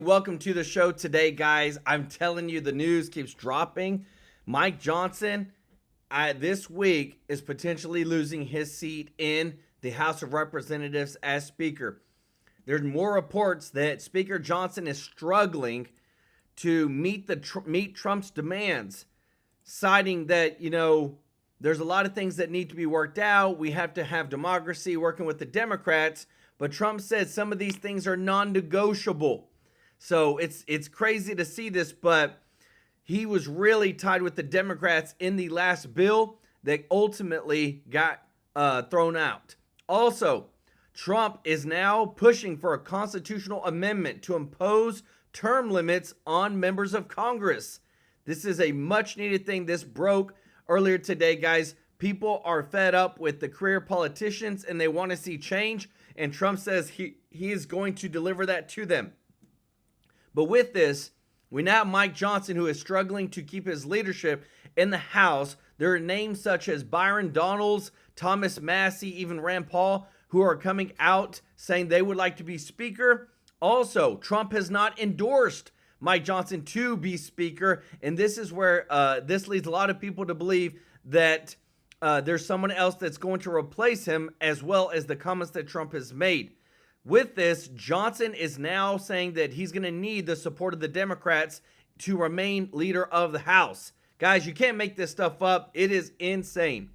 Welcome to the show today, guys. I'm telling you, the news keeps dropping. Mike Johnson, this week, is potentially losing his seat in the House of Representatives as Speaker. There's more reports that Speaker Johnson is struggling to meet Trump's demands, citing that, there's a lot of things that need to be worked out. We have to have democracy, working with the Democrats. But Trump said some of these things are non-negotiable. So it's crazy to see this, but he was really tied with the Democrats in the last bill that ultimately got thrown out. Also, Trump is now pushing for a constitutional amendment to impose term limits on members of Congress. This is a much needed thing. This broke earlier today, guys. People are fed up with the career politicians and they want to see change. And Trump says he is going to deliver that to them. But with this, we now have Mike Johnson, who is struggling to keep his leadership in the House. There are names such as Byron Donalds, Thomas Massie, even Rand Paul, who are coming out saying they would like to be Speaker. Also, Trump has not endorsed Mike Johnson to be Speaker. And this is where this leads a lot of people to believe that there's someone else that's going to replace him, as well as the comments that Trump has made. With this, Johnson is now saying that he's going to need the support of the Democrats to remain leader of the House. Guys, you can't make this stuff up. It is insane.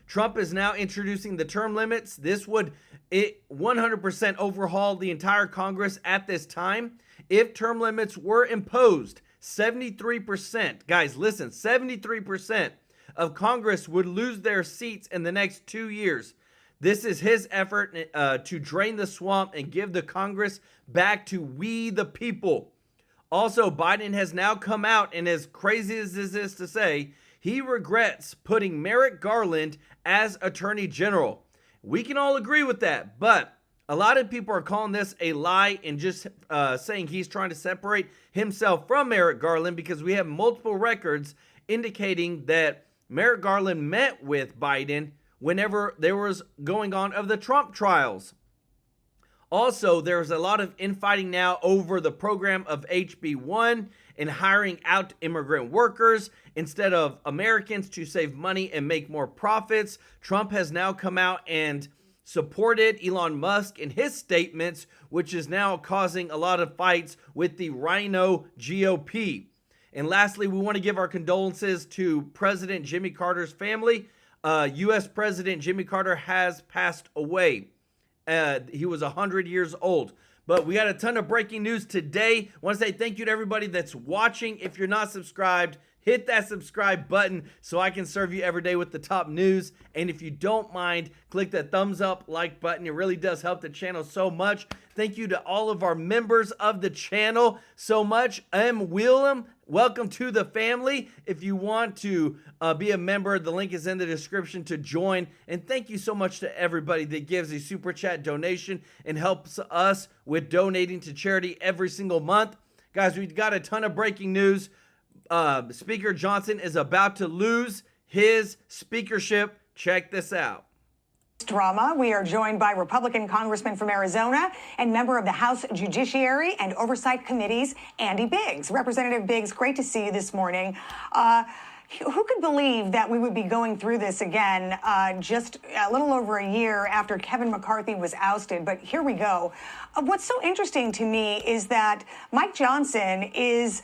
Trump is now introducing the term limits. This would 100% overhaul the entire Congress at this time. If term limits were imposed, 73%, guys, listen, 73% of Congress would lose their seats in the next 2 years. This is his effort to drain the swamp and give the Congress back to we the people. Also, Biden has now come out, and as crazy as this is to say, he regrets putting Merrick Garland as Attorney General. We can all agree with that, but a lot of people are calling this a lie and just saying he's trying to separate himself from Merrick Garland, because we have multiple records indicating that Merrick Garland met with Biden whenever there was going on of the Trump trials. Also, there's a lot of infighting now over the program of HB1 and hiring out immigrant workers instead of Americans to save money and make more profits. Trump has now come out and supported Elon Musk in his statements, which is now causing a lot of fights with the Rhino GOP. And lastly, we want to give our condolences to President Jimmy Carter's family. U.S. President Jimmy Carter has passed away. He was 100 years old. But we got a ton of breaking news today. I want to say thank you to everybody that's watching. If you're not subscribed, hit that subscribe button so I can serve you every day with the top news. And if you don't mind, click that thumbs up, like button. It really does help the channel so much. Thank you to all of our members of the channel so much. Willem, welcome to the family. If you want to be a member, the link is in the description to join. And thank you so much to everybody that gives a super chat donation and helps us with donating to charity every single month. Guys, we've got a ton of breaking news. Speaker Johnson is about to lose his speakership. Check this out. Drama. We are joined by Republican Congressman from Arizona and member of the House Judiciary and Oversight Committees, Andy Biggs. Representative Biggs, great to see you this morning. Who could believe that we would be going through this again just a little over a year after Kevin McCarthy was ousted? But here we go. What's so interesting to me is that Mike Johnson is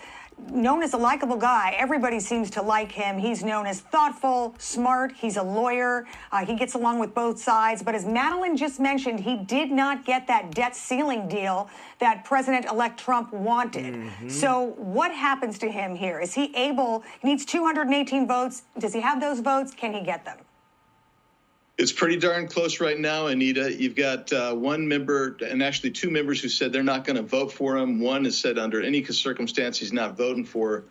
known as a likable guy. Everybody seems to like him. He's known as thoughtful, smart. He's a lawyer. He gets along with both sides. But as Madeline just mentioned, he did not get that debt ceiling deal that President-elect Trump wanted. So what happens to him here? Is he able? He needs 218 votes. Does he have those votes? Can he get them? It's pretty darn close right now, Anita. You've got one member, and actually two members, who said they're not going to vote for him. One has said under any circumstance he's not voting for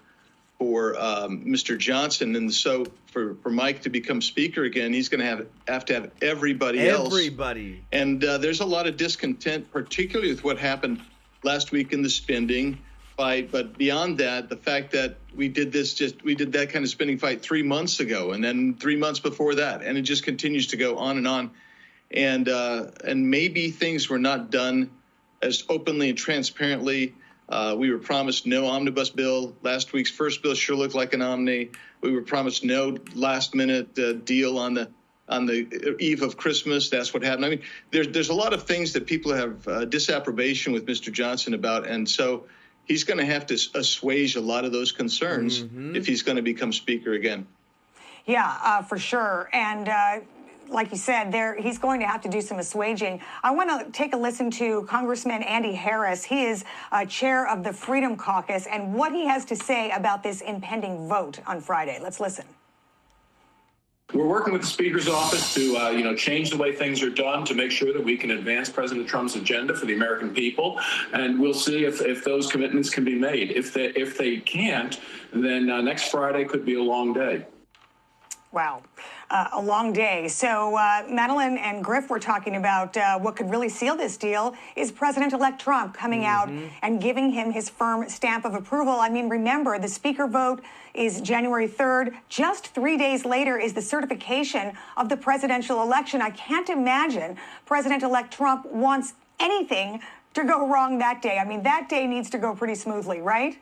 Mr. Johnson. And so for Mike to become Speaker again, he's going to have to have everybody else. Everybody. And there's a lot of discontent, particularly with what happened last week in the spending fight. But beyond that, the fact that we did that kind of spending fight 3 months ago, and then 3 months before that, and it just continues to go on. And maybe things were not done as openly and transparently We were promised no omnibus bill. Last week's first bill sure looked like an omni. We were promised no last-minute deal on the eve of Christmas. That's what happened. I mean, there's a lot of things that people have disapprobation with Mr. Johnson about, and so he's going to have to assuage a lot of those concerns if he's going to become Speaker again. Yeah, for sure. And like you said, he's going to have to do some assuaging. I want to take a listen to Congressman Andy Harris. He is chair of the Freedom Caucus, and what he has to say about this impending vote on Friday. Let's listen. We're working with the Speaker's office to, change the way things are done to make sure that we can advance President Trump's agenda for the American people, and we'll see if those commitments can be made. If they can't, then next Friday could be a long day. Wow. A long day. So Madeline and Griff were talking about what could really seal this deal is President-elect Trump coming out and giving him his firm stamp of approval. I mean, remember, the Speaker vote is January 3rd. Just 3 days later is the certification of the presidential election. I can't imagine President-elect Trump wants anything to go wrong that day. I mean, that day needs to go pretty smoothly, right?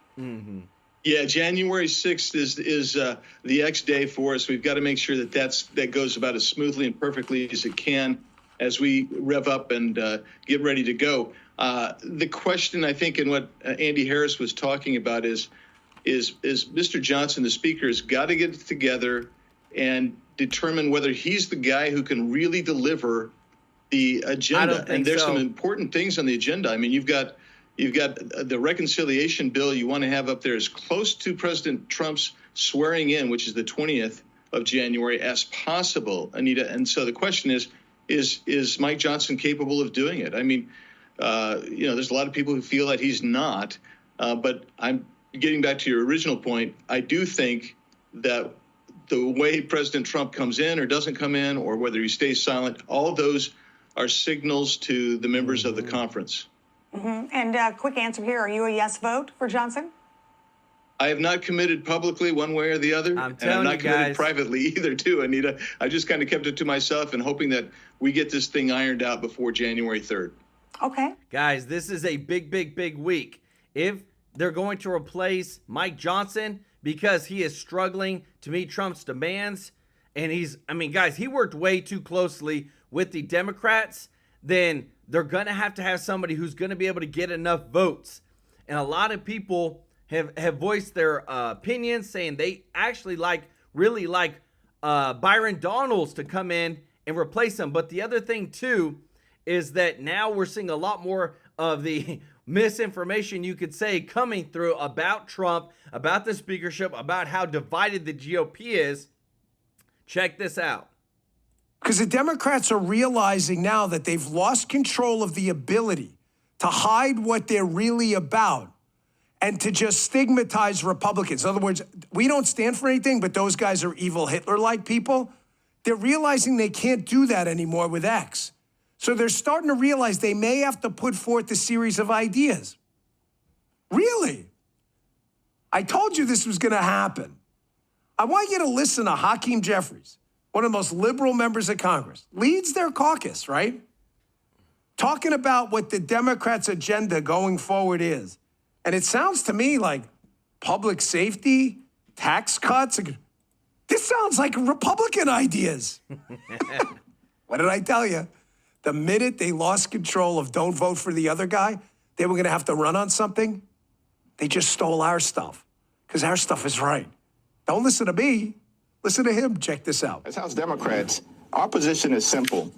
Yeah, January 6th is the X day for us. We've got to make sure that goes about as smoothly and perfectly as it can as we rev up and get ready to go. The question, I think, and what Andy Harris was talking about is Mr. Johnson, the Speaker, has got to get it together and determine whether he's the guy who can really deliver the agenda. And there's some important things on the agenda. I mean, you've got the reconciliation bill you want to have up there as close to President Trump's swearing in, which is the 20th of January, as possible, Anita. And so the question is Mike Johnson capable of doing it? I mean, there's a lot of people who feel that he's not. But I'm getting back to your original point. I do think that the way President Trump comes in or doesn't come in, or whether he stays silent, all of those are signals to the members of the conference. And quick answer here, are you a yes vote for Johnson? I have not committed publicly one way or the other. I'm telling and I'm not you committed guys. privately either, too, Anita. I just kind of kept it to myself and hoping that we get this thing ironed out before January 3rd. Okay. Guys, this is a big, big, big week. If they're going to replace Mike Johnson because he is struggling to meet Trump's demands, and guys, he worked way too closely with the Democrats, then they're going to have somebody who's going to be able to get enough votes. And a lot of people have voiced their opinions, saying they actually really like Byron Donalds to come in and replace him. But the other thing, too, is that now we're seeing a lot more of the misinformation, you could say, coming through about Trump, about the speakership, about how divided the GOP is. Check this out. Because the Democrats are realizing now that they've lost control of the ability to hide what they're really about and to just stigmatize Republicans. In other words, we don't stand for anything, but those guys are evil Hitler-like people. They're realizing they can't do that anymore with X. So they're starting to realize they may have to put forth a series of ideas. Really? I told you this was going to happen. I want you to listen to Hakim Jeff, one of the most liberal members of Congress, leads their caucus, right? Talking about what the Democrats' agenda going forward is. And it sounds to me like public safety, tax cuts. This sounds like Republican ideas. What did I tell you? The minute they lost control of don't vote for the other guy, they were going to have to run on something. They just stole our stuff because our stuff is right. Don't listen to me. Listen to him. Check this out. As House Democrats, our position is simple.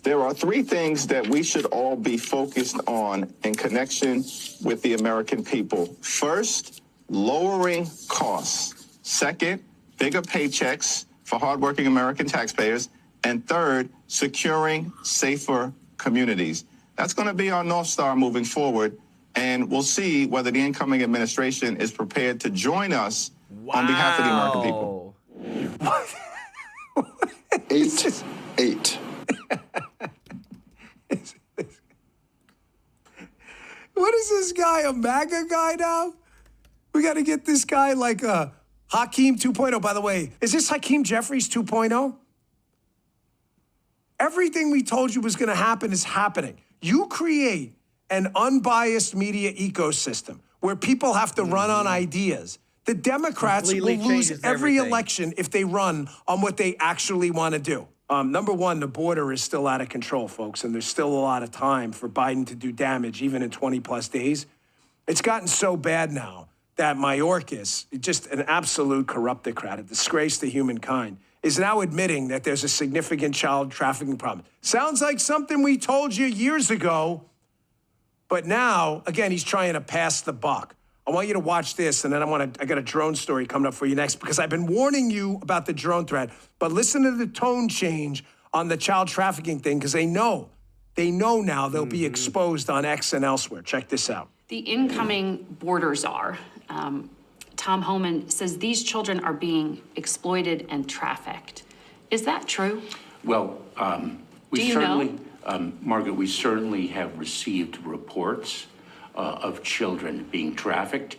There are three things that we should all be focused on in connection with the American people. First, lowering costs. Second, bigger paychecks for hardworking American taxpayers. And third, securing safer communities. That's going to be our North Star moving forward. And we'll see whether the incoming administration is prepared to join us on behalf of the American people. Eight. What is this guy, a MAGA guy now? We got to get this guy like Hakim 2.0. By the way, is this Hakim Jeffries 2.0? Everything we told you was going to happen is happening. You create an unbiased media ecosystem where people have to run on ideas. The Democrats Completely will lose changes every everything. election if they run on what they actually want to do. Number one, the border is still out of control, folks, and there's still a lot of time for Biden to do damage, even in 20-plus days. It's gotten so bad now that Mayorkas, just an absolute corruptocrat, a disgrace to humankind, is now admitting that there's a significant child trafficking problem. Sounds like something we told you years ago, but now, again, he's trying to pass the buck. I want you to watch this, and then I got a drone story coming up for you next, because I've been warning you about the drone threat, but listen to the tone change on the child trafficking thing, because they know now they'll be exposed on X and elsewhere. Check this out. The incoming border czar, Tom Homan, says these children are being exploited and trafficked. Is that true? Well, we Do you certainly, Margaret, we certainly have received reports of children being trafficked,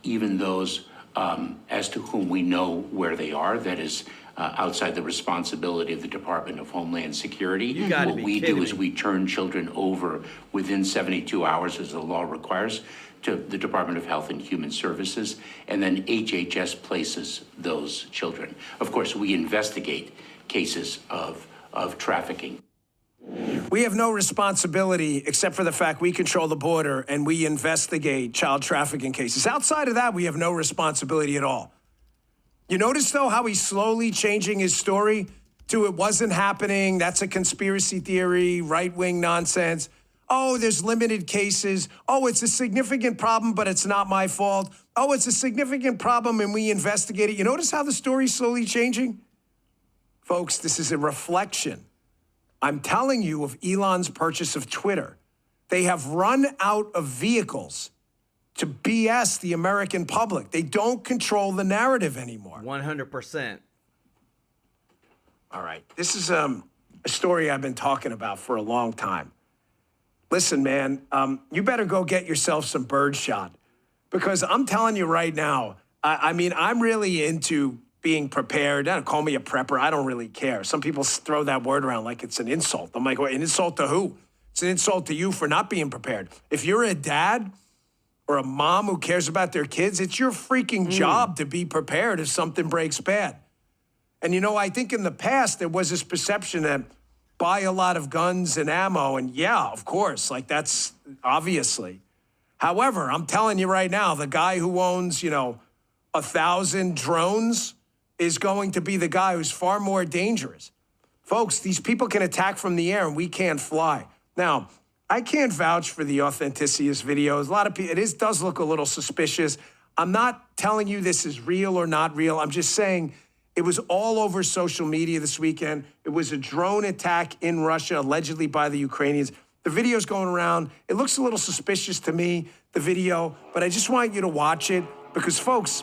even those as to whom we know where they are. That is outside the responsibility of the Department of Homeland Security. You gotta what be we kidding do is me. we turn children over within 72 hours, as the law requires, to the Department of Health and Human Services, and then HHS places those children. Of course, we investigate cases of trafficking. We have no responsibility except for the fact we control the border and we investigate child trafficking cases. Outside of that, we have no responsibility at all. You notice, though, how he's slowly changing his story to it wasn't happening, that's a conspiracy theory, right-wing nonsense. Oh, there's limited cases. Oh, it's a significant problem, but it's not my fault. Oh, it's a significant problem and we investigate it. You notice how the story's slowly changing? Folks, this is a reflection, I'm telling you, of Elon's purchase of Twitter. They have run out of vehicles to BS the American public. They don't control the narrative anymore. 100%. All right. This is a story I've been talking about for a long time. Listen, man, you better go get yourself some birdshot, because I'm telling you right now, I mean, I'm really into being prepared. Don't call me a prepper. I don't really care. Some people throw that word around like it's an insult. I'm like, well, an insult to who? It's an insult to you for not being prepared. If you're a dad or a mom who cares about their kids, it's your freaking job to be prepared if something breaks bad. And, you know, I think in the past there was this perception that buy a lot of guns and ammo, and yeah, of course, like that's obviously. However, I'm telling you right now, the guy who owns, 1,000 drones is going to be the guy who's far more dangerous. Folks, these people can attack from the air and we can't fly. Now, I can't vouch for the authenticity of this videos. A lot of people, does look a little suspicious. I'm not telling you this is real or not real. I'm just saying it was all over social media this weekend. It was a drone attack in Russia, allegedly by the Ukrainians. The video's going around. It looks a little suspicious to me, the video, but I just want you to watch it because, folks,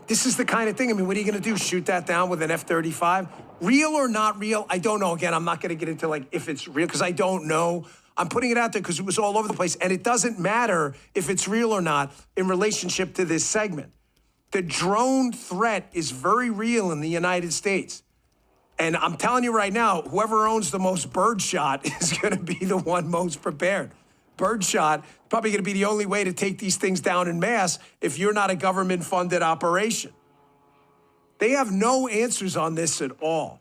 this is the kind of thing, I mean, what are you going to do, shoot that down with an F-35? Real or not real? I don't know. Again, I'm not going to get into, like, if it's real, because I don't know. I'm putting it out there because it was all over the place, and it doesn't matter if it's real or not in relationship to this segment. The drone threat is very real in the United States. And I'm telling you right now, whoever owns the most birdshot is going to be the one most prepared. Birdshot, probably going to be the only way to take these things down in mass if you're not a government-funded operation. They have no answers on this at all.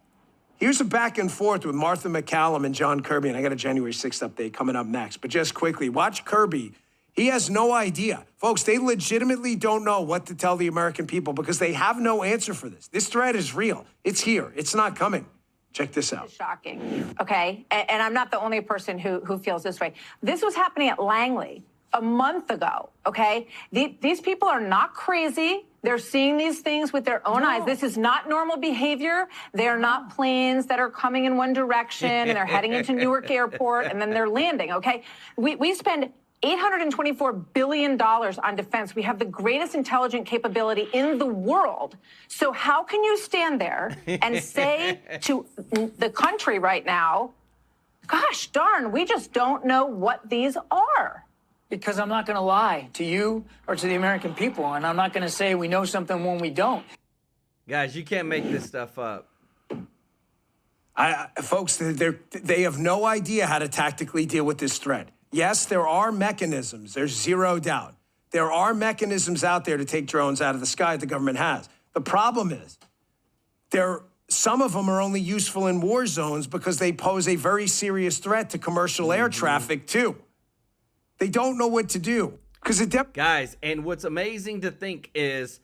Here's a back and forth with Martha McCallum and John Kirby, and I got a January 6th update coming up next. But just quickly, watch Kirby. He has no idea. Folks, they legitimately don't know what to tell the American people because they have no answer for this. This threat is real. It's here. It's not coming. Check this out. Shocking. Okay. And I'm not the only person who feels this way. This was happening at Langley a month ago. Okay. These people are not crazy. They're seeing these things with their own eyes. This is not normal behavior. They're not planes that are coming in one direction and they're heading into Newark Airport and then they're landing. Okay. We spend $824 billion on defense. We have the greatest intelligent capability in the world. So how can you stand there and say to the country right now, gosh darn, we just don't know what these are? Because I'm not going to lie to you or to the American people, and I'm not going to say we know something when we don't. Guys, you can't make this stuff up. Folks, they have no idea how to tactically deal with this threat. Yes, there are mechanisms. There's zero doubt. There are mechanisms out there to take drones out of the sky the government has. The problem is some of them are only useful in war zones because they pose a very serious threat to commercial air traffic too. They don't know what to do. Guys, and what's amazing to think is,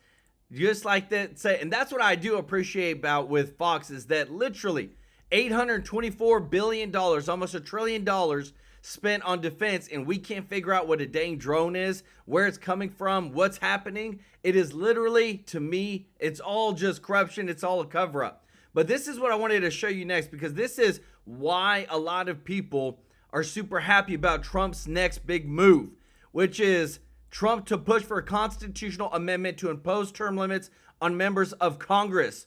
just like that say, and that's what I do appreciate about with Fox, is that literally $824 billion, almost $1 trillion spent on defense, and we can't figure out what a dang drone is, where it's coming from, what's happening. It is literally, to me, it's all just corruption. It's all a cover-up. But this is what I wanted to show you next, because this is why a lot of people are super happy about Trump's next big move, which is Trump to push for a constitutional amendment to impose term limits on members of Congress.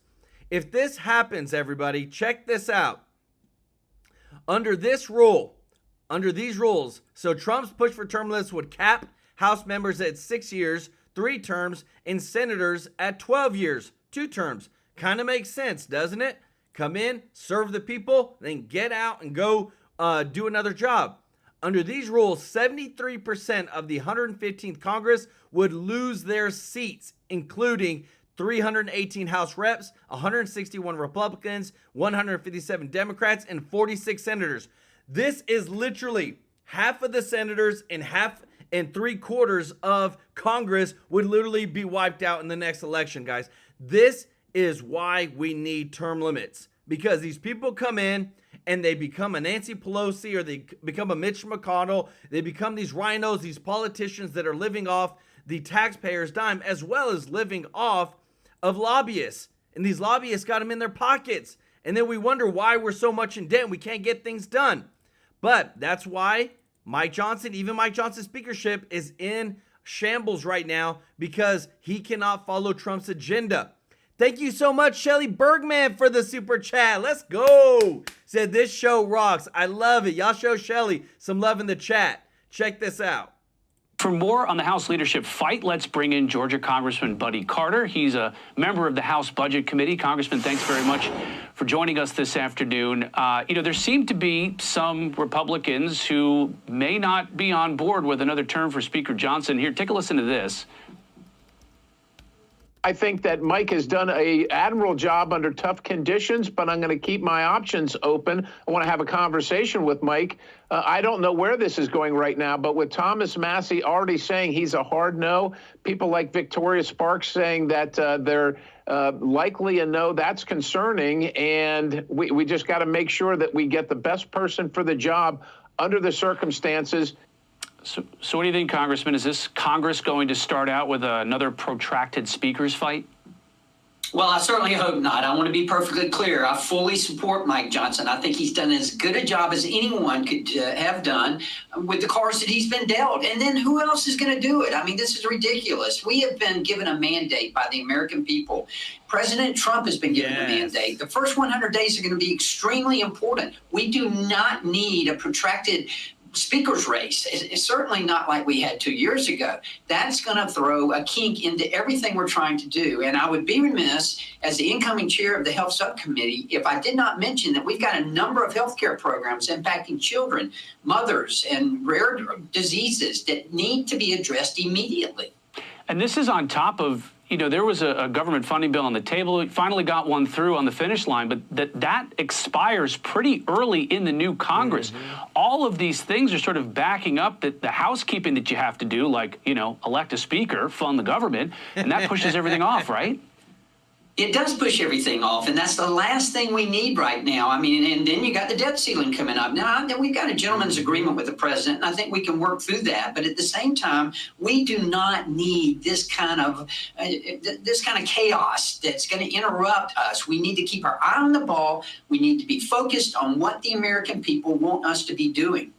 If this happens, everybody, check this out. Under these rules, so Trump's push for term limits would cap House members at 6 years, 3 terms, and senators at 12 years, 2 terms. Kind of makes sense, doesn't it? Come in, serve the people, then get out and go do another job. Under these rules, 73% of the 115th Congress would lose their seats, including 318 House reps, 161 Republicans, 157 Democrats, and 46 senators. This is literally half of the senators and half and 3/4 of Congress would literally be wiped out in the next election, guys. This is why we need term limits, because these people come in and they become a Nancy Pelosi, or they become a Mitch McConnell. They become these rhinos, these politicians that are living off the taxpayers' dime, as well as living off of lobbyists. And these lobbyists got them in their pockets. And then we wonder why we're so much in debt and we can't get things done. But that's why Mike Johnson, even Mike Johnson's speakership, is in shambles right now, because he cannot follow Trump's agenda. Thank you so much, Shelly Bergman, for the super chat. Let's go. Said this show rocks. I love it. Y'all show Shelly some love in the chat. Check this out. For more on the House leadership fight, let's bring in Georgia Congressman Buddy Carter. He's a member of the House Budget Committee. Congressman, thanks very much for joining us this afternoon. There seem to be some Republicans who may not be on board with another term for Speaker Johnson. Here, take a listen to this. I think that Mike has done an admirable job under tough conditions, but I'm going to keep my options open. I want to have a conversation with Mike. I don't know where this is going right now, but with Thomas Massie already saying he's a hard no, people like Victoria Sparks saying that they're likely a no, that's concerning. And we just got to make sure that we get the best person for the job under the circumstances. So what do you think, Congressman? Is this Congress going to start out with another protracted speakers fight? Well, I certainly hope not. I want to be perfectly clear. I fully support Mike Johnson. I think he's done as good a job as anyone could have done with the cards that he's been dealt. And then who else is going to do it? I mean, this is ridiculous. We have been given a mandate by the American people. President Trump has been given a mandate. The first 100 days are going to be extremely important. We do not need a protracted speaker's race. It's certainly not like we had 2 years ago. That's going to throw a kink into everything we're trying to do. And I would be remiss as the incoming chair of the Health Subcommittee if I did not mention that we've got a number of healthcare programs impacting children, mothers, and rare diseases that need to be addressed immediately. And this is on top of, there was a government funding bill on the table. It finally got one through on the finish line, but that expires pretty early in the new Congress. All of these things are sort of backing up the housekeeping that you have to do, like, elect a speaker, fund the government, and that pushes everything off, right? It does push everything off, and that's the last thing we need right now. I mean, and then you got the debt ceiling coming up. Now, we've got a gentleman's agreement with the president, and I think we can work through that. But at the same time, we do not need this kind of chaos that's going to interrupt us. We need to keep our eye on the ball. We need to be focused on what the American people want us to be doing.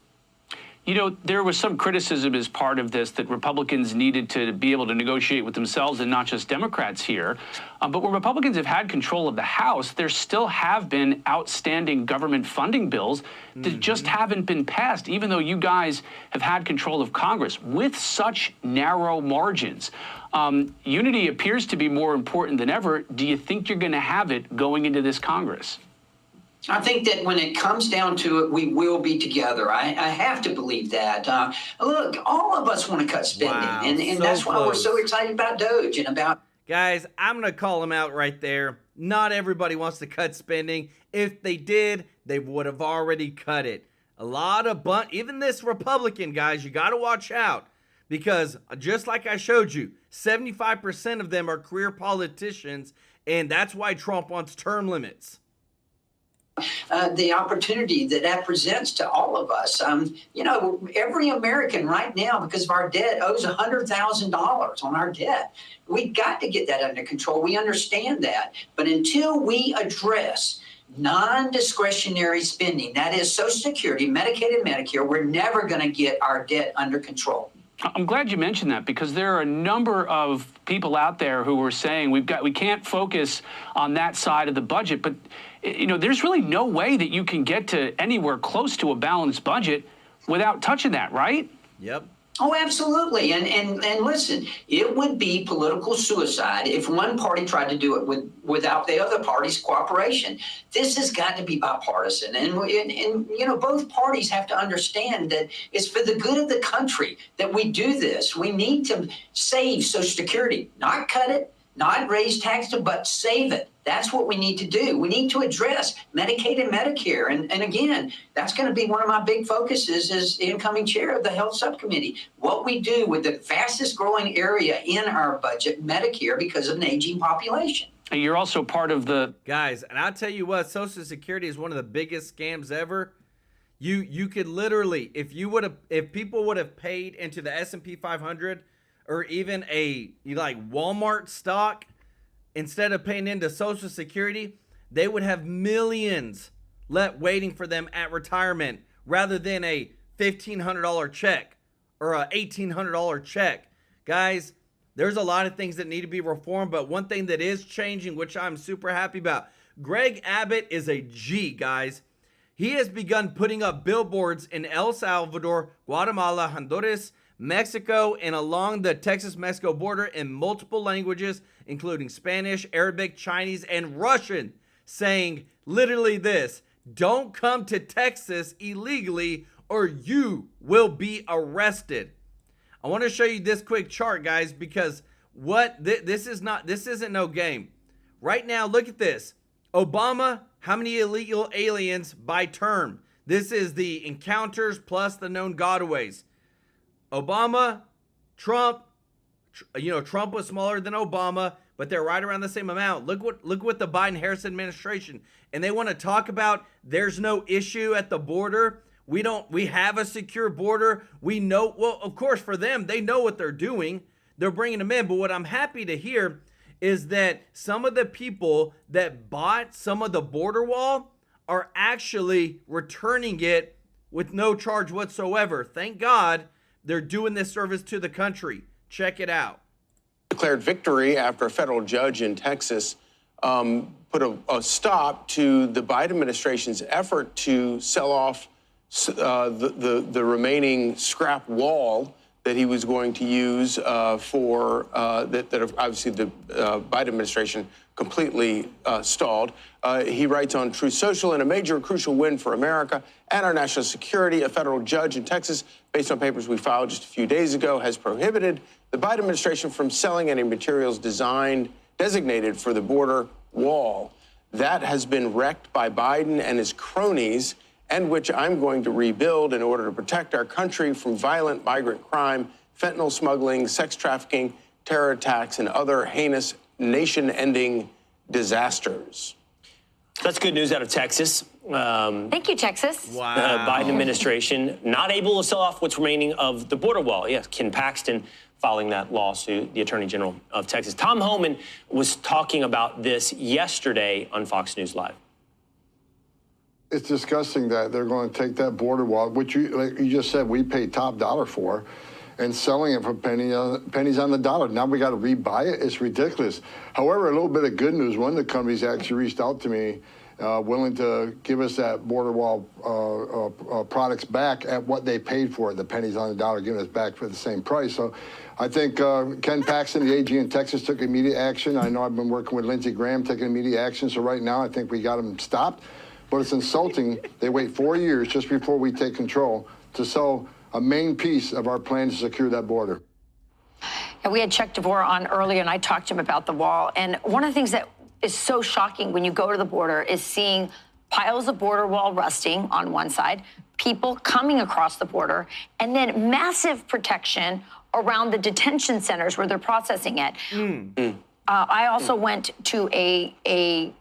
There was some criticism as part of this that Republicans needed to be able to negotiate with themselves and not just Democrats here. But when Republicans have had control of the House, there still have been outstanding government funding bills that just haven't been passed, even though you guys have had control of Congress with such narrow margins. Unity appears to be more important than ever. Do you think you're going to have it going into this Congress? I think that when it comes down to it, we will be together. I have to believe that. Look, all of us want to cut spending, Wow, and so that's why we're so close. excited about Doge and about. Guys, I'm going to call him out right there. Not everybody wants to cut spending. If they did, they would have already cut it. A lot of even this Republican, guys, you got to watch out, because just like I showed you, 75% of them are career politicians, and that's why Trump wants term limits. The opportunity that presents to all of us. You know, every American right now, because of our debt, owes $100,000 on our debt. We got to get that under control. We understand that. But until we address non-discretionary spending, that is Social Security, Medicaid, and Medicare, we're never going to get our debt under control. I'm glad you mentioned that, because there are a number of people out there who were saying we can't focus on that side of the budget, but you know, there's really no way that you can get to anywhere close to a balanced budget without touching that, right? Yep. Oh, absolutely. And listen, it would be political suicide if one party tried to do it without the other party's cooperation. This has got to be bipartisan. And you know, both parties have to understand that it's for the good of the country that we do this. We need to save Social Security, not cut it, not raise taxes, but save it. That's what we need to do. We need to address Medicaid and Medicare. And again, that's going to be one of my big focuses as incoming chair of the Health Subcommittee. What we do with the fastest growing area in our budget, Medicare, because of an aging population. And you're also part of the... Guys, and I'll tell you what, Social Security is one of the biggest scams ever. You could literally, if people would have paid into the S&P 500 or even a Walmart stock, instead of paying into Social Security, they would have millions waiting for them at retirement rather than a $1,500 check or a $1,800 check. Guys, there's a lot of things that need to be reformed, but one thing that is changing, which I'm super happy about, Greg Abbott is a G, guys. He has begun putting up billboards in El Salvador, Guatemala, Honduras, Mexico, and along the Texas-Mexico border in multiple languages, including Spanish, Arabic, Chinese, and Russian, saying literally this: don't come to Texas illegally or you will be arrested. I want to show you this quick chart, guys, because this isn't no game. Right now, look at this. Obama, how many illegal aliens by term? This is the encounters plus the known gotaways. Obama, Trump, Trump was smaller than Obama, but they're right around the same amount. Look what the Biden-Harris administration, and they want to talk about there's no issue at the border. We have a secure border. We know, well, of course, for them, they know what they're doing. They're bringing them in. But what I'm happy to hear is that some of the people that bought some of the border wall are actually returning it with no charge whatsoever. Thank God. They're doing this service to the country. Check it out. Declared victory after a federal judge in Texas put a stop to the Biden administration's effort to sell off the remaining scrap wall that he was going to use that obviously the Biden administration completely stalled. He writes on Truth Social, in a major crucial win for America and our national security, a federal judge in Texas, based on papers we filed just a few days ago, has prohibited the Biden administration from selling any materials designated for the border wall. That has been wrecked by Biden and his cronies, and which I'm going to rebuild in order to protect our country from violent migrant crime, fentanyl smuggling, sex trafficking, terror attacks, and other heinous nation-ending disasters. That's good news out of Texas. Thank you, Texas. Wow. Biden administration not able to sell off what's remaining of the border wall. Yes, Ken Paxton filing that lawsuit, the Attorney General of Texas. Tom Homan was talking about this yesterday on Fox News Live. It's disgusting that they're going to take that border wall, which like you just said, we paid top dollar for, and selling it for pennies on the dollar. Now we got to rebuy it. It's ridiculous. However, a little bit of good news. One of the companies actually reached out to me, willing to give us that border wall products back at what they paid for it, the pennies on the dollar, giving us back for the same price. So I think Ken Paxton, the AG in Texas, took immediate action. I know I've been working with Lindsey Graham, taking immediate action. So right now I think we got them stopped. but it's insulting. They wait 4 years just before we take control to sell a main piece of our plan to secure that border. And we had Chuck DeVore on earlier, and I talked to him about the wall. And one of the things that is so shocking when you go to the border is seeing piles of border wall rusting on one side, people coming across the border, and then massive protection around the detention centers where they're processing it. I also went to a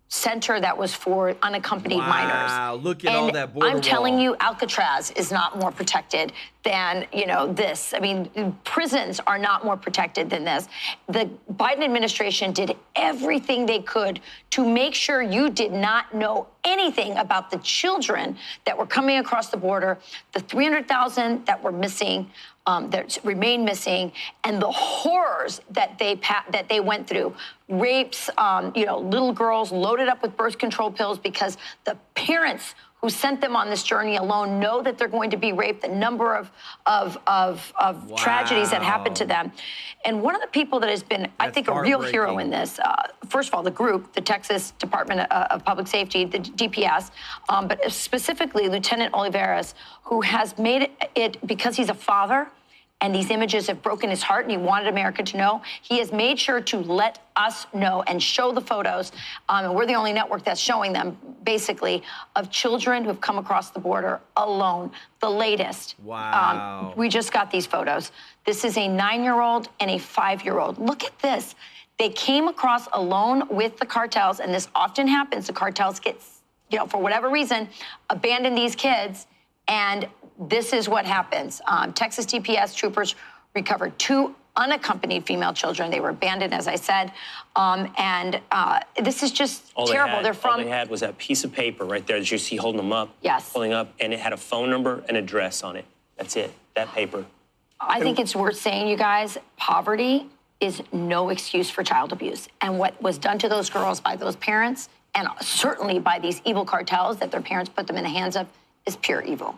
center that was for unaccompanied minors. Wow, look at all that border I'm telling wall. you, Alcatraz is not more protected than, this. I mean, prisons are not more protected than this. The Biden administration did everything they could to make sure you did not know anything about the children that were coming across the border, the 300,000 that were missing, that remain missing, and the horrors that they went through. Rapes, little girls loaded up with birth control pills because the parents who sent them on this journey alone know that they're going to be raped, the number of tragedies that happened to them. And one of the people that has been, I think, a real hero in this, first of all, the group, the Texas Department of Public Safety, the DPS, but specifically Lieutenant Olivares, who has made it because he's a father, and these images have broken his heart, and he wanted America to know. He has made sure to let us know and show the photos, and we're the only network that's showing them, basically, of children who have come across the border alone. The latest. Wow. We just got these photos. This is a 9-year-old and a 5-year-old. Look at this. They came across alone with the cartels, and this often happens. The cartels get, for whatever reason, abandon these kids, and this is what happens. Texas DPS troopers recovered 2 unaccompanied female children. They were abandoned, as I said. This is just terrible. All they had was that piece of paper right there that you see holding them up. Yes. Holding up, and it had a phone number and address on it. That's it, that paper. I think it's worth saying, you guys, poverty is no excuse for child abuse. And what was done to those girls by those parents, and certainly by these evil cartels that their parents put them in the hands of, is pure evil.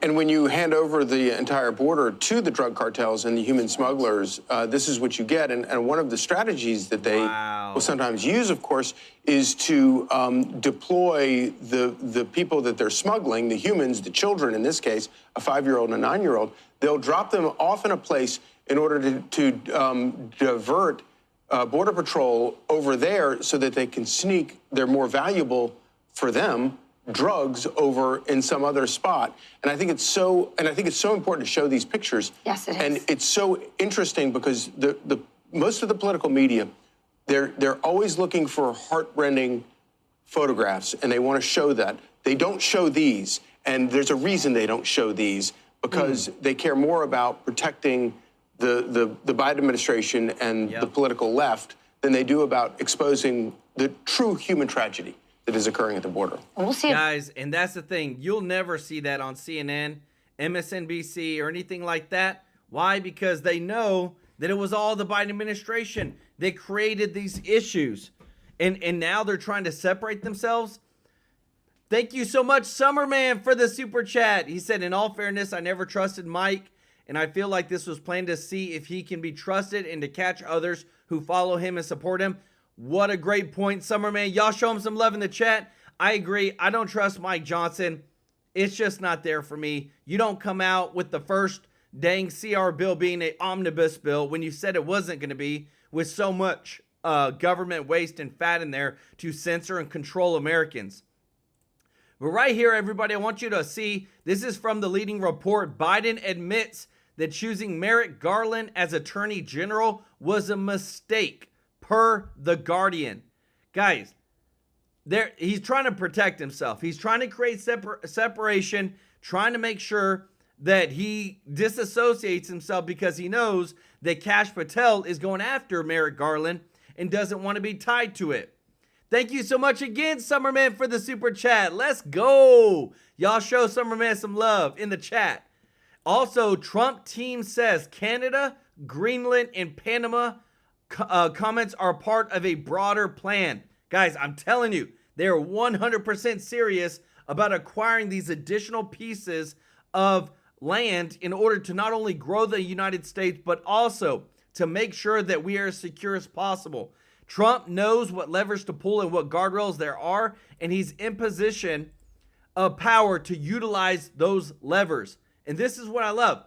And when you hand over the entire border to the drug cartels and the human smugglers, this is what you get. And one of the strategies that they will sometimes use, of course, is to deploy the people that they're smuggling, the humans, the children in this case, a 5-year-old and a 9-year-old. They'll drop them off in a place in order to divert Border Patrol over there so that they can sneak their more valuable for them drugs over in some other spot. And I think it's so important to show these pictures. Yes, it is. And it's so interesting because the most of the political media, they're always looking for heartrending photographs, and they want to show that. They don't show these, and there's a reason they don't show these, because they care more about protecting the Biden administration and the political left than they do about exposing the true human tragedy that is occurring at the border. We'll see. Guys, and that's the thing. You'll never see that on CNN, MSNBC, or anything like that. Why? Because they know that it was all the Biden administration. They created these issues. And now they're trying to separate themselves. Thank you so much, Summerman, for the super chat. He said, in all fairness, I never trusted Mike, and I feel like this was planned to see if he can be trusted and to catch others who follow him and support him. What a great point, Summerman. Y'all show him some love in the chat. I agree. I don't trust Mike Johnson. It's just not there for me. You don't come out with the first dang CR bill being an omnibus bill when you said it wasn't going to be, with so much government waste and fat in there to censor and control Americans. But right here, everybody, I want you to see, this is from the leading report. Biden admits that choosing Merrick Garland as Attorney General was a mistake, per The Guardian. Guys, he's trying to protect himself. He's trying to create separation, trying to make sure that he disassociates himself because he knows that Kash Patel is going after Merrick Garland and doesn't want to be tied to it. Thank you so much again, Summerman, for the super chat. Let's go. Y'all show Summerman some love in the chat. Also, Trump team says Canada, Greenland, and Panama comments are part of a broader plan. Guys, I'm telling you, they're 100% serious about acquiring these additional pieces of land in order to not only grow the United States, but also to make sure that we are as secure as possible. Trump knows what levers to pull and what guardrails there are, and he's in position of power to utilize those levers. And this is what I love.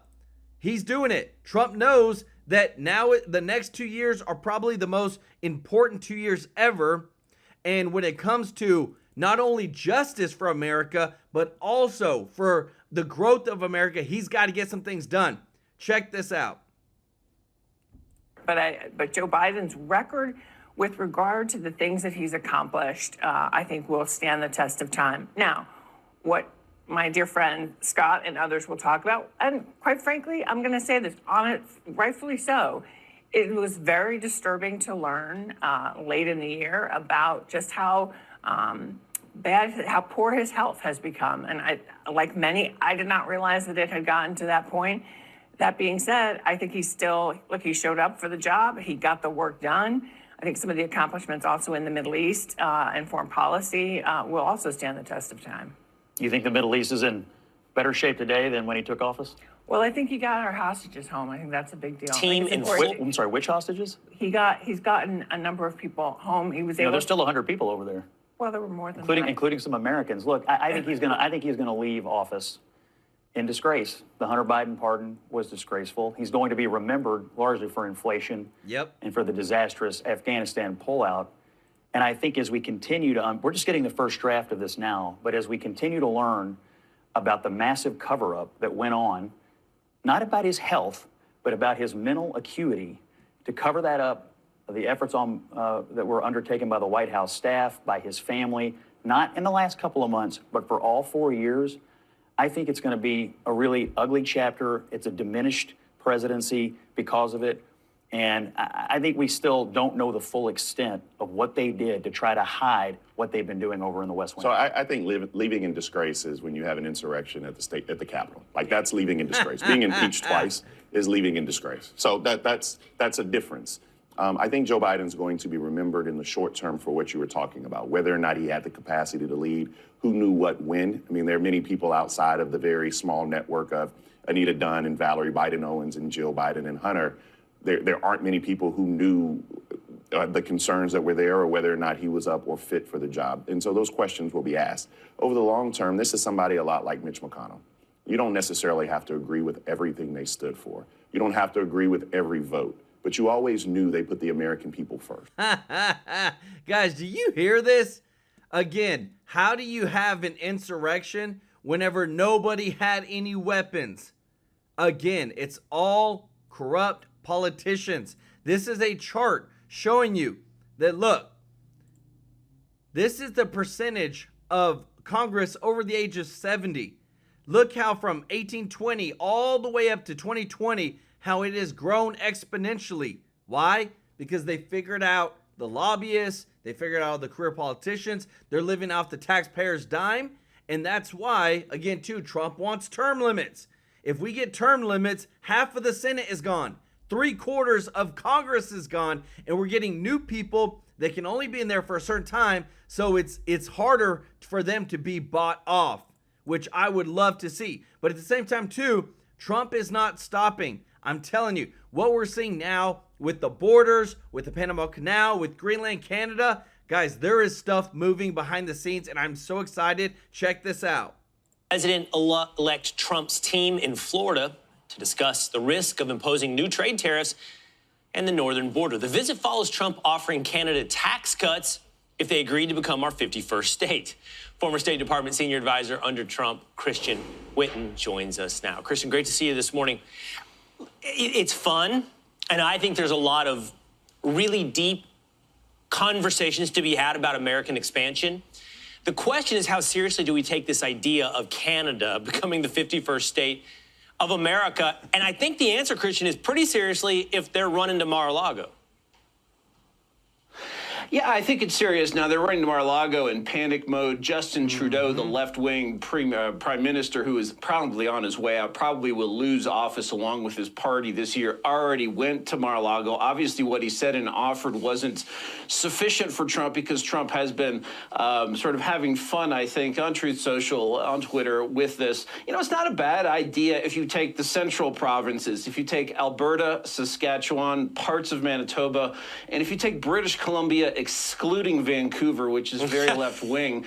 He's doing it. Trump knows that now the next 2 years are probably the most important 2 years ever. And when it comes to not only justice for America, but also for the growth of America, he's got to get some things done. Check this out. But Joe Biden's record with regard to the things that he's accomplished, I think will stand the test of time. Now, what my dear friend Scott and others will talk about, and quite frankly, I'm going to say this, rightfully so, it was very disturbing to learn late in the year about just how how poor his health has become. And like many, I did not realize that it had gotten to that point. That being said, I think he showed up for the job. He got the work done. I think some of the accomplishments also in the Middle East and foreign policy will also stand the test of time. You think the Middle East is in better shape today than when he took office? Well, I think he got our hostages home. I think that's a big deal. I'm sorry, which hostages? He's gotten a number of people home. He was able. There's still 100 people over there. Well, there were more than including some Americans. Look, I think he's gonna leave office in disgrace. The Hunter Biden pardon was disgraceful. He's going to be remembered largely for inflation. Yep. And for the disastrous Afghanistan pullout. And I think as we continue to, we're just getting the first draft of this now, but as we continue to learn about the massive cover-up that went on, not about his health, but about his mental acuity, to cover that up, the efforts that were undertaken by the White House staff, by his family, not in the last couple of months, but for all 4 years, I think it's going to be a really ugly chapter. It's a diminished presidency because of it. And I think we still don't know the full extent of what they did to try to hide what they've been doing over in the West Wing. So I think leaving in disgrace is when you have an insurrection at the Capitol. Like, that's leaving in disgrace. Being impeached twice is leaving in disgrace. So that's a difference. I think Joe Biden's going to be remembered in the short term for what you were talking about, whether or not he had the capacity to lead, who knew what when. I mean, there are many people outside of the very small network of Anita Dunn and Valerie Biden Owens and Jill Biden and Hunter. There aren't many people who knew the concerns that were there or whether or not he was up or fit for the job. And so those questions will be asked. Over the long term, this is somebody a lot like Mitch McConnell. You don't necessarily have to agree with everything they stood for. You don't have to agree with every vote. But you always knew they put the American people first. Guys, do you hear this? Again, how do you have an insurrection whenever nobody had any weapons? Again, it's all corrupt politicians. This is a chart showing you that, look, this is the percentage of Congress over the age of 70. Look how from 1820 all the way up to 2020, how it has grown exponentially. Why? Because they figured out the lobbyists, they figured out the career politicians, they're living off the taxpayers' dime, and that's why, again, too, Trump wants term limits. If we get term limits, half of the Senate is gone. 3/4 of Congress is gone, and we're getting new people that can only be in there for a certain time, so it's harder for them to be bought off, which I would love to see. But at the same time, too, Trump is not stopping. I'm telling you, what we're seeing now with the borders, with the Panama Canal, with Greenland, Canada, guys, there is stuff moving behind the scenes, and I'm so excited. Check this out. President-elect Trump's team in Florida to discuss the risk of imposing new trade tariffs and the northern border. The visit follows Trump offering Canada tax cuts if they agreed to become our 51st state. Former State Department senior advisor under Trump, Christian Whitten, joins us now. Christian, great to see you this morning. It's fun, and I think there's a lot of really deep conversations to be had about American expansion. The question is, how seriously do we take this idea of Canada becoming the 51st state of America? And I think the answer, Christian, is pretty seriously if they're running to Mar-a-Lago. Yeah, I think it's serious. Now, they're running to Mar-a-Lago in panic mode. Justin Trudeau, the left-wing prime minister who is probably on his way out, probably will lose office along with his party this year, already went to Mar-a-Lago. Obviously, what he said and offered wasn't sufficient for Trump because Trump has been sort of having fun, I think, on Truth Social, on Twitter with this. You know, it's not a bad idea if you take the central provinces, if you take Alberta, Saskatchewan, parts of Manitoba, and if you take British Columbia, excluding Vancouver, which is very left-wing,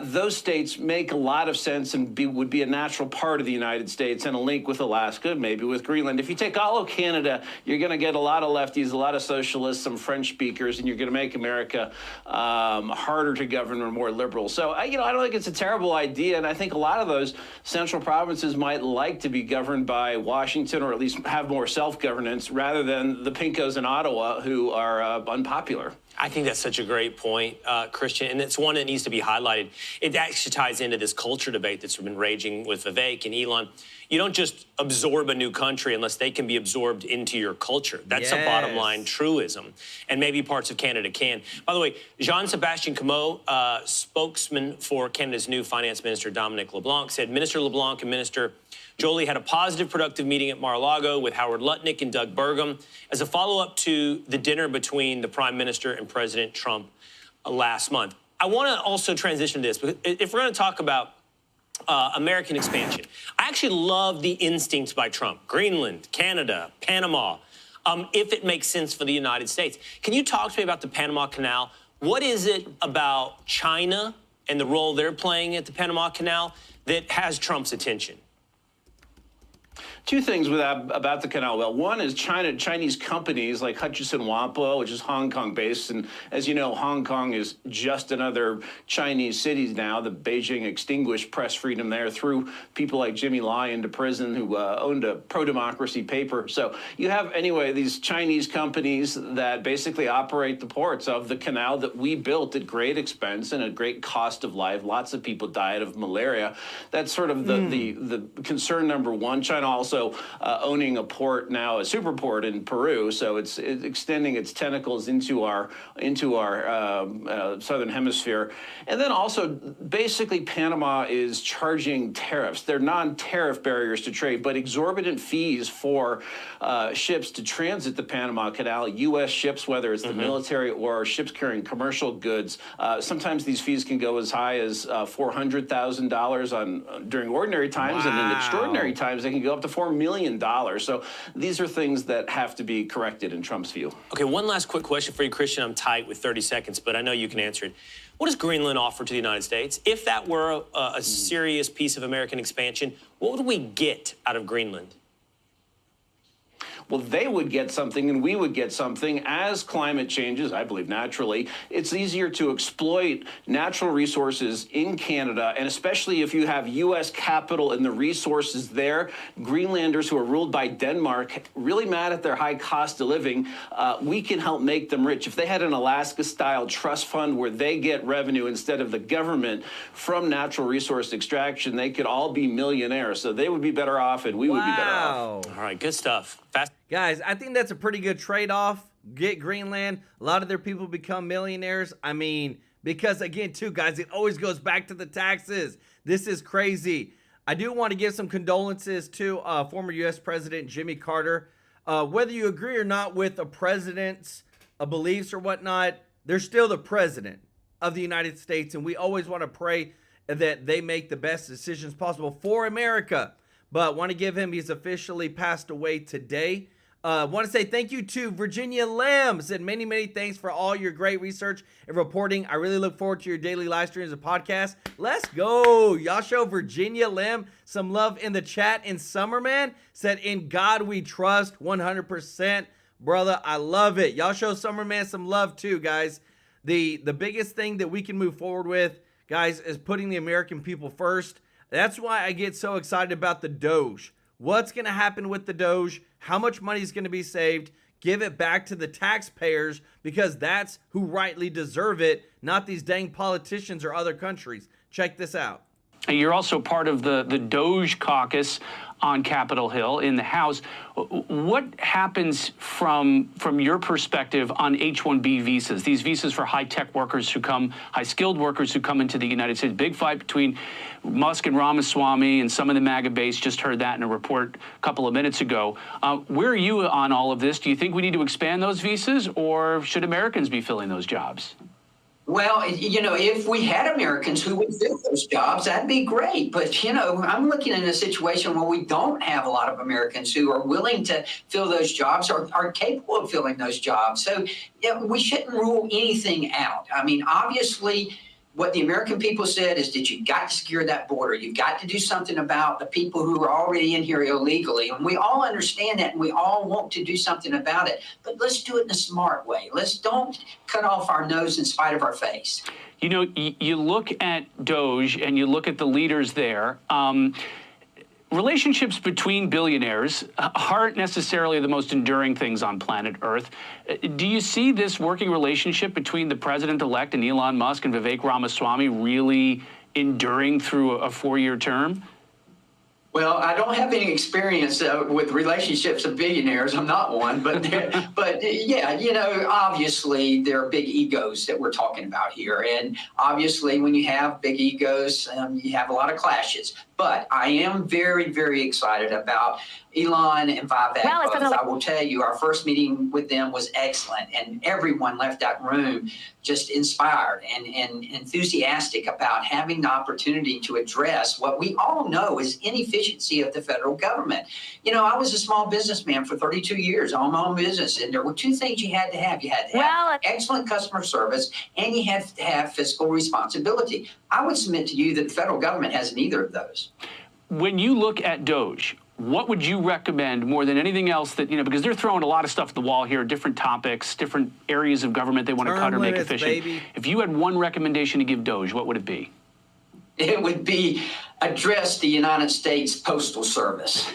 those states make a lot of sense and would be a natural part of the United States and a link with Alaska, maybe with Greenland. If you take all of Canada, you're going to get a lot of lefties, a lot of socialists, some French speakers, and you're going to make America harder to govern or more liberal. So, I don't think it's a terrible idea, and I think a lot of those central provinces might like to be governed by Washington or at least have more self-governance rather than the pinkos in Ottawa who are unpopular. I think that's such a great point, Christian, and it's one that needs to be highlighted. It actually ties into this culture debate that's been raging with Vivek and Elon. You don't just absorb a new country unless they can be absorbed into your culture. That's a bottom line truism, and maybe parts of Canada can. By the way, Jean-Sébastien Comeau, spokesman for Canada's new finance minister, Dominic LeBlanc, said Minister LeBlanc and Minister Joly had a positive, productive meeting at Mar-a-Lago with Howard Lutnick and Doug Burgum as a follow-up to the dinner between the Prime Minister and President Trump last month. I want to also transition to this, because if we're going to talk about American expansion, I actually love the instinct by Trump. Greenland, Canada, Panama, if it makes sense for the United States. Can you talk to me about the Panama Canal? What is it about China and the role they're playing at the Panama Canal that has Trump's attention? Two things about the canal. Well, one is Chinese companies like Hutchison Whampoa, which is Hong Kong based. And as you know, Hong Kong is just another Chinese city now. The Beijing extinguished press freedom there, threw people like Jimmy Lai into prison who owned a pro-democracy paper. So you have, anyway, these Chinese companies that basically operate the ports of the canal that we built at great expense and at great cost of life. Lots of people died of malaria. That's sort of the concern number one. China also owning a port now, a super port in Peru, so it's extending its tentacles into our southern hemisphere. And then also, basically, Panama is charging tariffs. They're non-tariff barriers to trade, but exorbitant fees for ships to transit the Panama Canal, U.S. ships, whether it's the military or ships carrying commercial goods. Sometimes these fees can go as high as $400,000 during ordinary times, and in extraordinary times, they can go up to $4 million. So these are things that have to be corrected in Trump's view. Okay, one last quick question for you, Christian. I'm tight with 30 seconds, but I know you can answer it. What does Greenland offer to the United States? If that were a serious piece of American expansion, what would we get out of Greenland? Well, they would get something and we would get something. As climate changes, I believe naturally, it's easier to exploit natural resources in Canada, and especially if you have U.S. capital and the resources there. Greenlanders who are ruled by Denmark, really mad at their high cost of living, we can help make them rich. If they had an Alaska-style trust fund where they get revenue instead of the government from natural resource extraction, they could all be millionaires. So they would be better off and we would be better off. All right, good stuff. Guys, I think that's a pretty good trade-off. Get Greenland. A lot of their people become millionaires. I mean, because again, too, guys, it always goes back to the taxes. This is crazy. I do want to give some condolences to former U.S. President Jimmy Carter. Whether you agree or not with a president's beliefs or whatnot, they're still the president of the United States, and we always want to pray that they make the best decisions possible for America. But want to give him, he's officially passed away today. Want to say thank you to Virginia Lamb. Said many, many thanks for all your great research and reporting. I really look forward to your daily live streams and podcasts. Let's go. Y'all show Virginia Lamb some love in the chat. And Summerman said, in God we trust 100%. Brother, I love it. Y'all show Summerman some love too, guys. The biggest thing that we can move forward with, guys, is putting the American people first. That's why I get so excited about the Doge. What's going to happen with the Doge? How much money is going to be saved? Give it back to the taxpayers because that's who rightly deserve it, not these dang politicians or other countries. Check this out. You're also part of the Doge caucus on Capitol Hill in the House. What happens from your perspective on H-1B visas, these visas for high-tech workers who come, high-skilled workers who come into the United States? Big fight between Musk and Ramaswamy and some of the MAGA base. Just heard that in a report a couple of minutes ago. Where are you on all of this? Do you think we need to expand those visas, or should Americans be filling those jobs? Well, you know, if we had Americans who would fill those jobs, that'd be great. But, you know, I'm looking at a situation where we don't have a lot of Americans who are willing to fill those jobs or are capable of filling those jobs. So we shouldn't rule anything out. I mean, obviously, what the American people said is that you've got to secure that border. You've got to do something about the people who are already in here illegally. And we all understand that, and we all want to do something about it. But let's do it in a smart way. Let's don't cut off our nose in spite of our face. You know, you look at Doge and you look at the leaders there. Relationships between billionaires aren't necessarily the most enduring things on planet Earth. Do you see this working relationship between the president-elect and Elon Musk and Vivek Ramaswamy really enduring through a 4-year term? Well, I don't have any experience with relationships of billionaires. I'm not one, but yeah, you know, obviously there are big egos that we're talking about here, and obviously when you have big egos, you have a lot of clashes. But I am very, very excited about Elon and Vivek. Well, I will tell you, our first meeting with them was excellent, and everyone left that room just inspired and enthusiastic about having the opportunity to address what we all know is inefficiency of the federal government. You know, I was a small businessman for 32 years, I owned my own business, and there were two things you had to have. You had to have excellent customer service, and you had to have fiscal responsibility. I would submit to you that the federal government has neither of those. When you look at Doge, what would you recommend more than anything else that, you know, because they're throwing a lot of stuff at the wall here, different topics, different areas of government they want to cut or make efficient. Baby. If you had one recommendation to give Doge, what would it be? It would be address the United States Postal Service.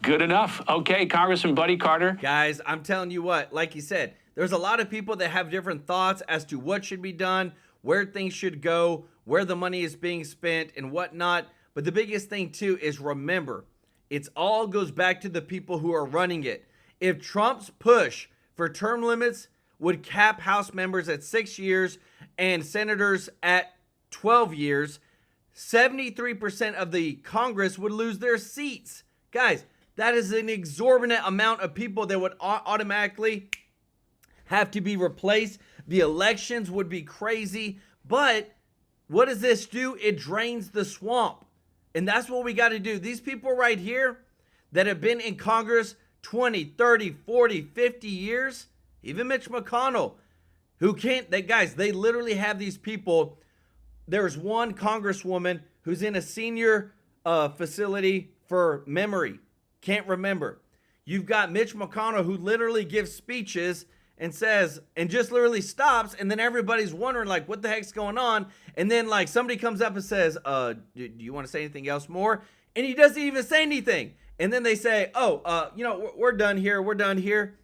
Good enough. Okay, Congressman Buddy Carter. Guys, I'm telling you what, like you said, there's a lot of people that have different thoughts as to what should be done, where things should go, where the money is being spent and whatnot. But the biggest thing too is remember, it all goes back to the people who are running it. If Trump's push for term limits would cap House members at 6 years and senators at 12 years, 73% of the Congress would lose their seats. Guys, that is an exorbitant amount of people that would automatically have to be replaced. The elections would be crazy. But what does this do? It drains the swamp. And that's what we got to do. These people right here that have been in Congress 20, 30, 40, 50 years, even Mitch McConnell, who can't, they literally have these people. There's one congresswoman who's in a senior facility for memory. Can't remember. You've got Mitch McConnell who literally gives speeches and says, and just literally stops, and then everybody's wondering, like, what the heck's going on? And then, like, somebody comes up and says, do you want to say anything else more? And he doesn't even say anything. And then they say, you know, we're done here. We're done here.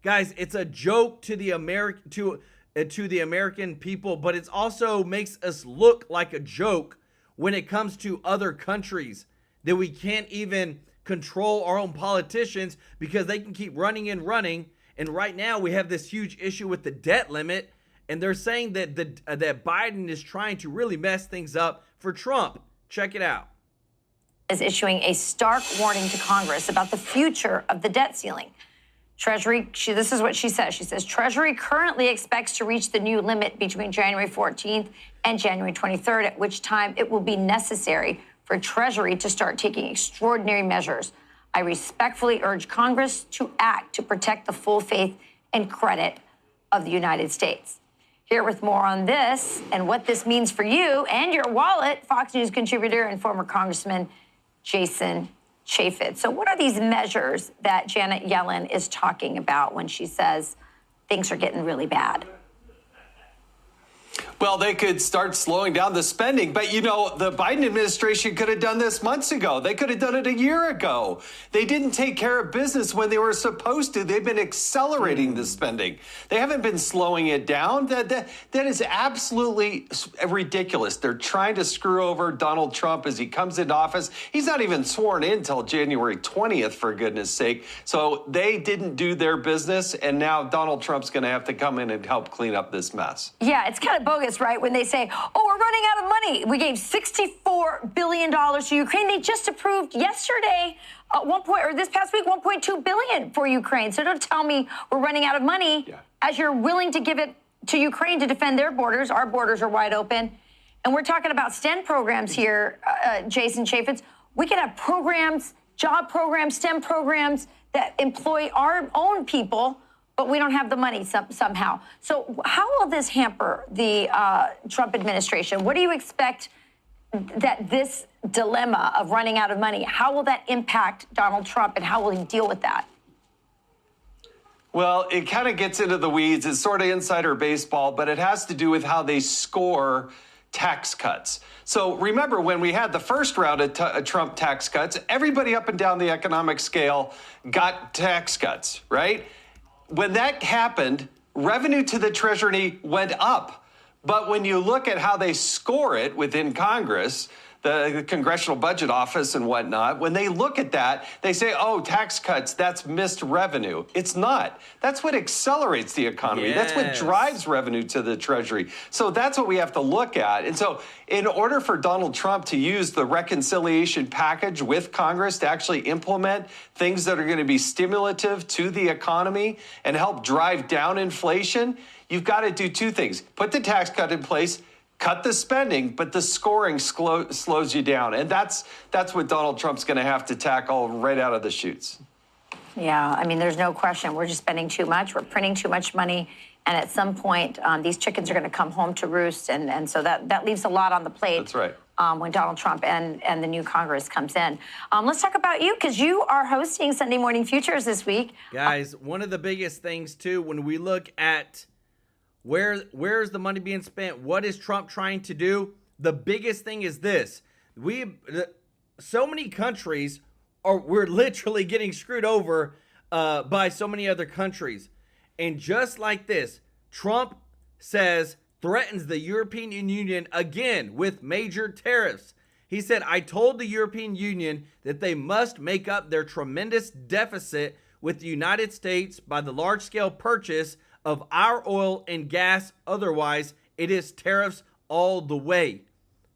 Guys, it's a joke to the American people, but it also makes us look like a joke when it comes to other countries, that we can't even control our own politicians because they can keep running and running. And right now we have this huge issue with the debt limit, and they're saying that that Biden is trying to really mess things up for Trump. Check it out. Is issuing a stark warning to Congress about the future of the debt ceiling. Treasury, this is what she says. She says, Treasury currently expects to reach the new limit between January 14th and January 23rd, at which time it will be necessary for Treasury to start taking extraordinary measures. I respectfully urge Congress to act to protect the full faith and credit of the United States. Here with more on this and what this means for you and your wallet, Fox News contributor and former Congressman Jason Chaffetz. So what are these measures that Janet Yellen is talking about when she says things are getting really bad? Well, they could start slowing down the spending. But, you know, the Biden administration could have done this months ago. They could have done it a year ago. They didn't take care of business when they were supposed to. They've been accelerating the spending. They haven't been slowing it down. That is absolutely ridiculous. They're trying to screw over Donald Trump as he comes into office. He's not even sworn in until January 20th, for goodness sake. So they didn't do their business, and now Donald Trump's going to have to come in and help clean up this mess. Yeah, it's kind of bogus, right? When they say, oh, we're running out of money. We gave $64 billion to Ukraine. They just approved yesterday, this past week, $1.2 billion for Ukraine. So don't tell me we're running out of money as you're willing to give it to Ukraine to defend their borders. Our borders are wide open. And we're talking about STEM programs here, Jason Chaffetz. We could have programs, job programs, STEM programs that employ our own people, but we don't have the money somehow. So how will this hamper the Trump administration? What do you expect that this dilemma of running out of money, how will that impact Donald Trump, and how will he deal with that? Well, it kind of gets into the weeds. It's sort of insider baseball, but it has to do with how they score tax cuts. So remember, when we had the first round of Trump tax cuts, everybody up and down the economic scale got tax cuts, right? When that happened, revenue to the Treasury went up. But when you look at how they score it within Congress, the Congressional Budget Office and whatnot, when they look at that, they say, oh, tax cuts, that's missed revenue. It's not. That's what accelerates the economy. Yes. That's what drives revenue to the Treasury. So that's what we have to look at. And so in order for Donald Trump to use the reconciliation package with Congress to actually implement things that are going to be stimulative to the economy and help drive down inflation, you've got to do two things. Put the tax cut in place, cut the spending, but the scoring slows you down. And that's what Donald Trump's going to have to tackle right out of the chutes. Yeah, I mean, there's no question. We're just spending too much. We're printing too much money. And at some point, these chickens are going to come home to roost. And so that leaves a lot on the plate. That's right. When Donald Trump and the new Congress comes in. Let's talk about you, because you are hosting Sunday Morning Futures this week. Guys, one of the biggest things, too, when we look at where's the money being spent? What is Trump trying to do? The biggest thing is this. So many countries we're literally getting screwed over by so many other countries. And just like this, Trump threatens the European Union again with major tariffs. He said, I told the European Union that they must make up their tremendous deficit with the United States by the large-scale purchase of our oil and gas. Otherwise, it is tariffs all the way.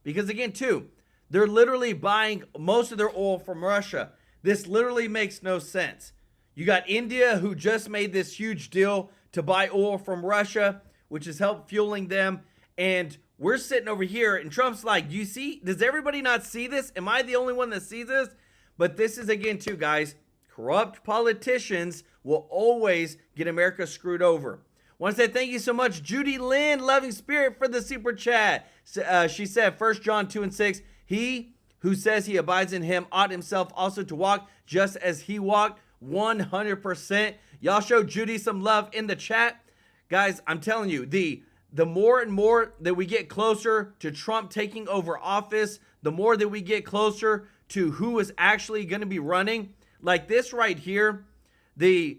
Because again, too, they're literally buying most of their oil from Russia. This literally makes no sense. You got India, who just made this huge deal to buy oil from Russia, which has helped fueling them. And we're sitting over here, and Trump's like, you see, does everybody not see this? Am I the only one that sees this? But this is, again, too, guys, corrupt politicians will always get America screwed over. I want to say thank you so much, Judy Lynn, Loving Spirit, for the super chat. She said, 1 John 2:6, he who says he abides in him ought himself also to walk just as he walked. 100%. Y'all show Judy some love in the chat. Guys, I'm telling you, the more and more that we get closer to Trump taking over office, the more that we get closer to who is actually going to be running. Like this right here, that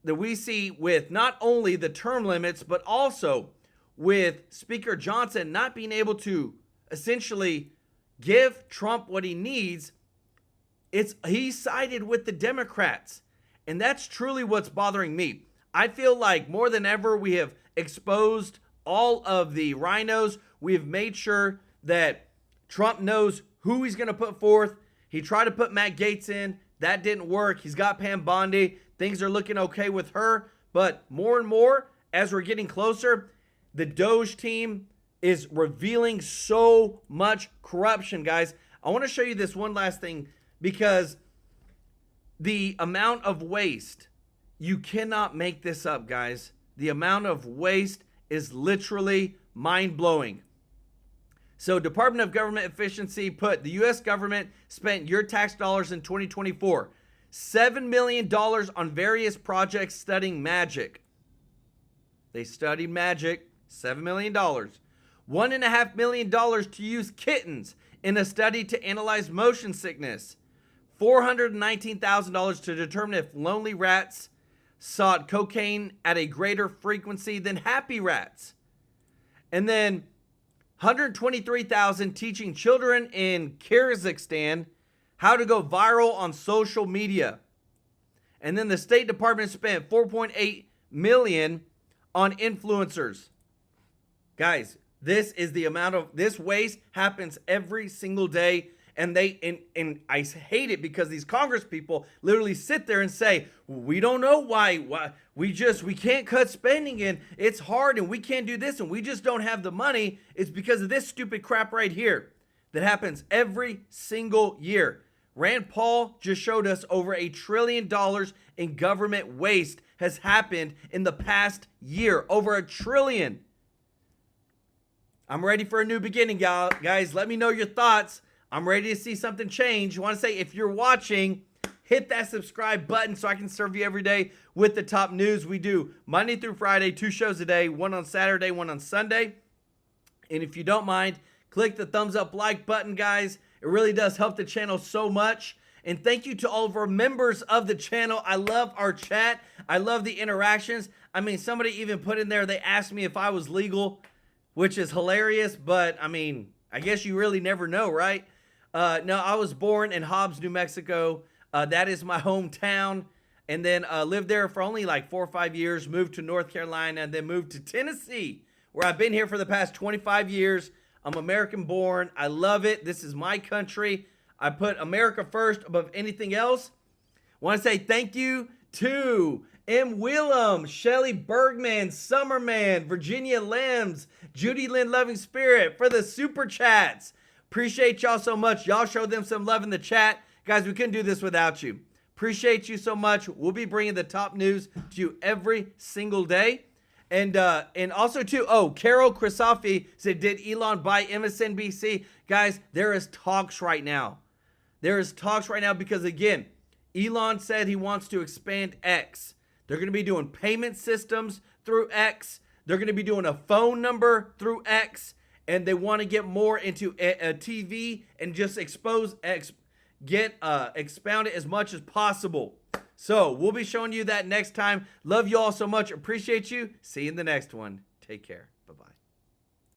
we see with not only the term limits, but also with Speaker Johnson not being able to essentially give Trump what he needs. He sided with the Democrats. And that's truly what's bothering me. I feel like more than ever, we have exposed all of the rhinos. We have made sure that Trump knows who he's going to put forth. He tried to put Matt Gaetz in. That didn't work. He's got Pam Bondi. Things are looking okay with her. But more and more, as we're getting closer, the Doge team is revealing so much corruption, guys. I want to show you this one last thing, because the amount of waste, you cannot make this up, guys. The amount of waste is literally mind-blowing. So Department of Government Efficiency put the U.S. government spent your tax dollars in 2024, $7 million on various projects studying magic. They studied magic, $7 million. $1.5 million to use kittens in a study to analyze motion sickness. $419,000 to determine if lonely rats sought cocaine at a greater frequency than happy rats. And then $123,000 teaching children in Kazakhstan how to go viral on social media. And then the State Department spent $4.8 million on influencers. Guys, this is the amount of this waste happens every single day. And and I hate it because these Congress people literally sit there and say, we don't know why we can't cut spending and it's hard and we can't do this and we just don't have the money. It's because of this stupid crap right here that happens every single year. Rand Paul just showed us over $1 trillion in government waste has happened in the past year. Over $1 trillion. I'm ready for a new beginning, guys. Let me know your thoughts. I'm ready to see something change. I want to say, if you're watching, hit that subscribe button so I can serve you every day with the top news. We do Monday through Friday, 2 shows a day, one on Saturday, one on Sunday. And if you don't mind, click the thumbs up like button, guys. It really does help the channel so much. And thank you to all of our members of the channel. I love our chat. I love the interactions. I mean, somebody even put in there, they asked me if I was legal, which is hilarious. But, I mean, I guess you really never know, right? No, I was born in Hobbs, New Mexico. That is my hometown. And then lived there for only like 4 or 5 years. Moved to North Carolina and then moved to Tennessee, where I've been here for the past 25 years. I'm American born. I love it. This is my country. I put America first above anything else. Want to say thank you to M. Wheelam, Shelly Bergman, Summerman, Virginia Lems, Judy Lynn Loving Spirit for the super chats. Appreciate y'all so much. Y'all show them some love in the chat. Guys, we couldn't do this without you. Appreciate you so much. We'll be bringing the top news to you every single day. And also, too, Carol Krisafi said, did Elon buy MSNBC? Guys, there is talks right now. There is talks right now because, again, Elon said he wants to expand X. They're going to be doing payment systems through X. They're going to be doing a phone number through X. And they want to get more into a TV and just expound it as much as possible. So we'll be showing you that next time. Love you all so much. Appreciate you. See you in the next one. Take care. Bye-bye.